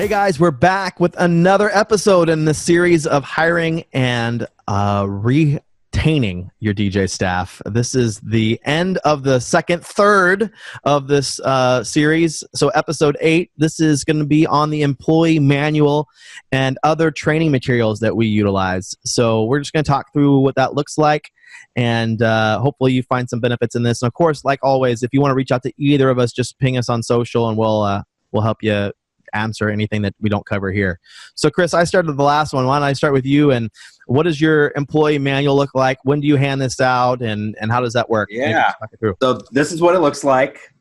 Hey guys, we're back with another episode in the series of hiring and retaining your DJ staff. This is the end of the third of this series. So episode 8, this is going to be on the employee manual and other training materials that we utilize. So we're just going to talk through what that looks like, and hopefully you find some benefits in this. And of course, like always, if you want to reach out to either of us, just ping us on social and we'll help you answer anything that we don't cover here. So Chris, I started the last one. Why don't I start with you? And what does your employee manual look like? When do you hand this out, and how does that work? Yeah. So this is what it looks like.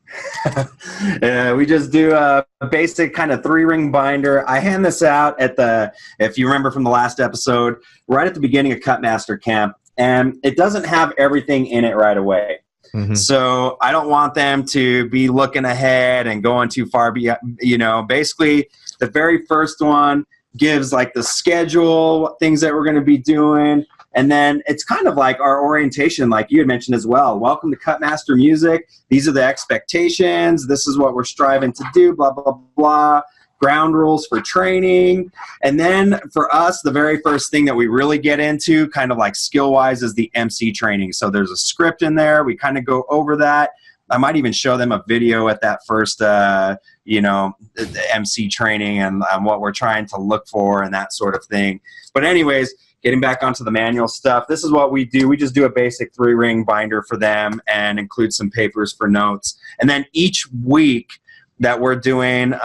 We just do a basic kind of 3-ring binder. I hand this out if you remember from the last episode, right at the beginning of Cutmaster Camp, and it doesn't have everything in it right away. Mm-hmm. So I don't want them to be looking ahead and going too far. Basically the very first one gives like the schedule, things that we're going to be doing. And then it's kind of like our orientation, like you had mentioned as well. Welcome to Cutmaster Music. These are the expectations. This is what we're striving to do, blah, blah, blah. Ground rules for training. And then for us, the very first thing that we really get into kind of like skill-wise is the MC training. So there's a script in there. We kind of go over that. I might even show them a video at that first, the MC training and what we're trying to look for and that sort of thing. But anyways, getting back onto the manual stuff, this is what we do. We just do a basic 3-ring binder for them and include some papers for notes. And then each week that we're doing,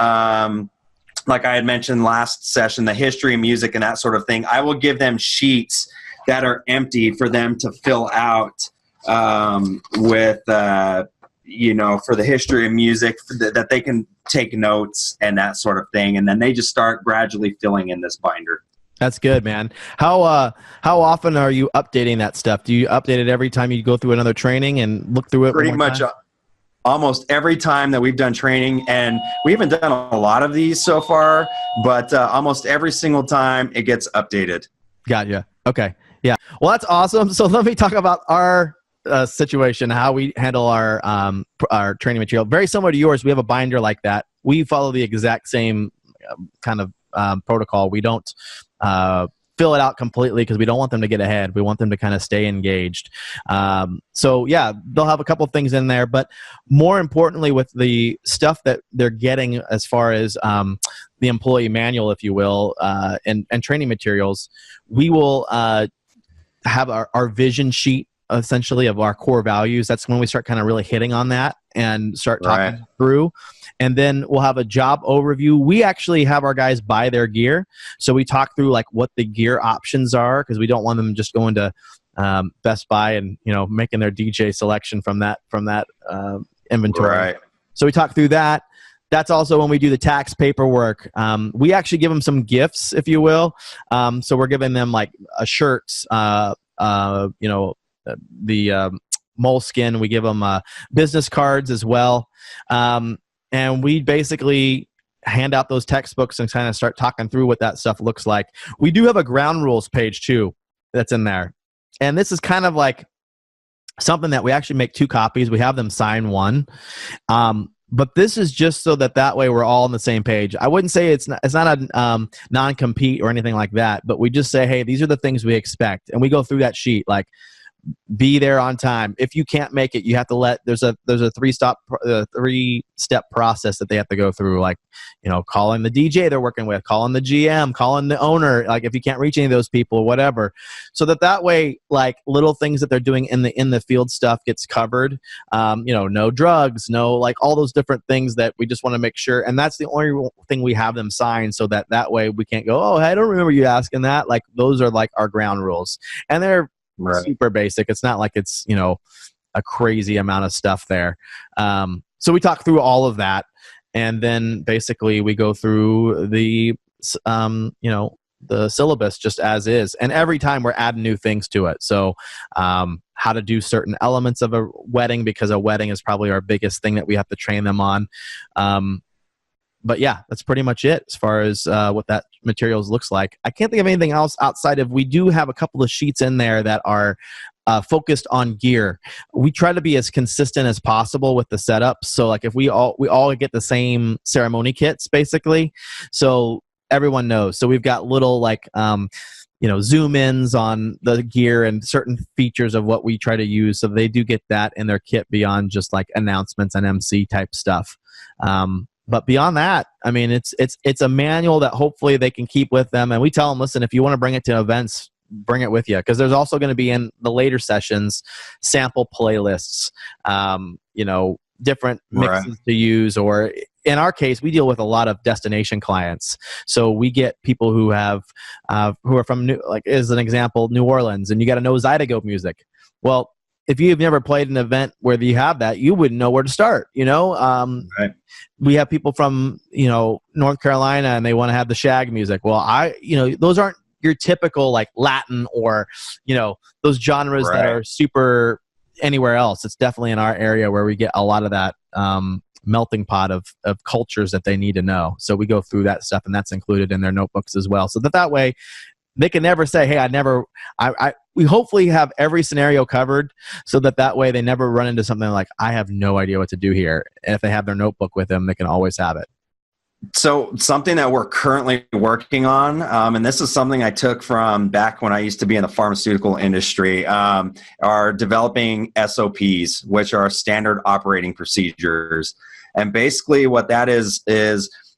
like I had mentioned last session, the history of music and that sort of thing, I will give them sheets that are empty for them to fill out with, for the history of music, that they can take notes and that sort of thing. And then they just start gradually filling in this binder. That's good, man. How often are you updating that stuff? Do you update it every time you go through another training and look through it? Pretty much. Almost every time that we've done training, and we haven't done a lot of these so far, but almost every single time it gets updated. Gotcha. Okay. Yeah. Well, that's awesome. So let me talk about our situation, how we handle our training material. Very similar to yours. We have a binder like that. We follow the exact same kind of protocol. We don't fill it out completely because we don't want them to get ahead. We want them to kind of stay engaged. So yeah, they'll have a couple of things in there, but more importantly with the stuff that they're getting as far as the employee manual, if you will, and training materials, we will have our vision sheet essentially of our core values. That's when we start kind of really hitting on that and start talking through. And then we'll have a job overview. We actually have our guys buy their gear. So we talk through like what the gear options are, because we don't want them just going to Best Buy and, making their DJ selection from that inventory. Right. So we talk through that. That's also when we do the tax paperwork. We actually give them some gifts, if you will. So we're giving them like shirts, the moleskin. We give them business cards as well. And we basically hand out those textbooks and kind of start talking through what that stuff looks like. We do have a ground rules page too that's in there. And this is kind of like something that we actually make 2 copies. We have them sign one. But this is just so that way we're all on the same page. I wouldn't say it's not a non-compete or anything like that, but we just say, hey, these are the things we expect. And we go through that sheet, like be there on time. If you can't make it, you have to there's a 3-step process that they have to go through, like, calling the DJ they're working with, calling the GM, calling the owner, like if you can't reach any of those people, whatever. So that way, like little things that they're doing in the field stuff gets covered. No drugs, no, like all those different things that we just want to make sure. And that's the only thing we have them sign, so that way we can't go, oh, I don't remember you asking that. Like those are like our ground rules. And they're super basic. It's not like it's, a crazy amount of stuff there. So we talk through all of that. And then basically we go through the syllabus just as is. And every time we're adding new things to it. So how to do certain elements of a wedding, because a wedding is probably our biggest thing that we have to train them on. But yeah, that's pretty much it as far as what that materials looks like. I can't think of anything else outside of, we do have a couple of sheets in there that are focused on gear. We try to be as consistent as possible with the setup. So like if we all get the same ceremony kits basically, so everyone knows. So we've got little like zoom ins on the gear and certain features of what we try to use, so they do get that in their kit beyond just like announcements and MC type stuff. But beyond that, I mean, it's a manual that hopefully they can keep with them. And we tell them, listen, if you want to bring it to events, bring it with you, because there's also going to be in the later sessions sample playlists, different mixes to use. Or in our case, we deal with a lot of destination clients, so we get people who have who are from as an example, New Orleans, and you got to know Zydeco music. Well, if you've never played an event where you have that, you wouldn't know where to start. Right. We have people from North Carolina, and they want to have the shag music. Well, those aren't your typical like Latin or those genres that are super anywhere else. It's definitely in our area where we get a lot of that melting pot of cultures that they need to know. So we go through that stuff, and that's included in their notebooks as well, so that way they can never say, hey, we hopefully have every scenario covered, so that way they never run into something like, I have no idea what to do here. And if they have their notebook with them, they can always have it. So something that we're currently working on, and this is something I took from back when I used to be in the pharmaceutical industry, are developing SOPs, which are standard operating procedures. And basically what that is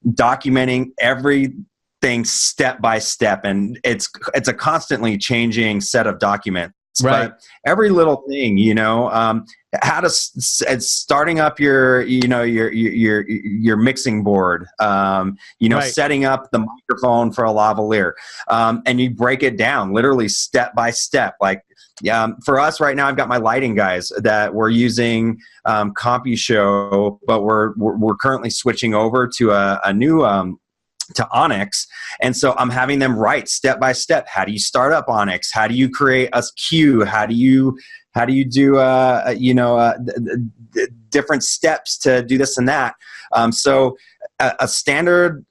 documenting everything step by step. And it's a constantly changing set of documents. Right. But every little thing, how to starting up your mixing board, right. Setting up the microphone for a lavalier, and you break it down literally step by step. Like, for us right now, I've got my lighting guys that we're using CompuShow, but we're currently switching over to a new to Onyx. And so I'm having them write step by step. How do you start up Onyx? How do you create a queue? How do you do different steps to do this and that? So a standard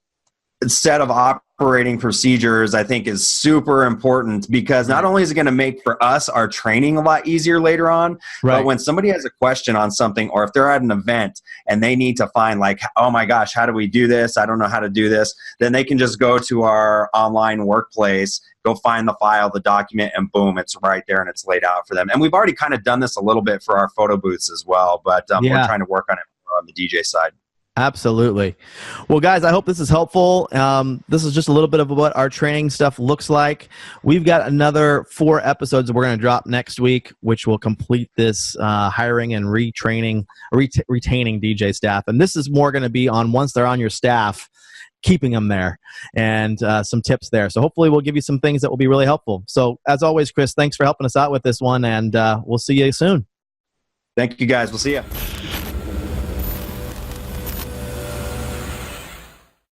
set of operating procedures, I think, is super important, because not only is it going to make for us our training a lot easier later on, right. But when somebody has a question on something, or if they're at an event and they need to find like, oh my gosh, how do we do this? I don't know how to do this. Then they can just go to our online workplace, go find the file, the document, and boom, it's right there and it's laid out for them. And we've already kind of done this a little bit for our photo booths as well, but we're trying to work on it on the DJ side. Absolutely. Well, guys, I hope this is helpful. This is just a little bit of what our training stuff looks like. We've got another 4 episodes that we're going to drop next week, which will complete this hiring and retaining DJ staff. And this is more going to be on, once they're on your staff, keeping them there, and some tips there. So hopefully we'll give you some things that will be really helpful. So as always, Chris, thanks for helping us out with this one, and we'll see you soon. Thank you, guys. We'll see you.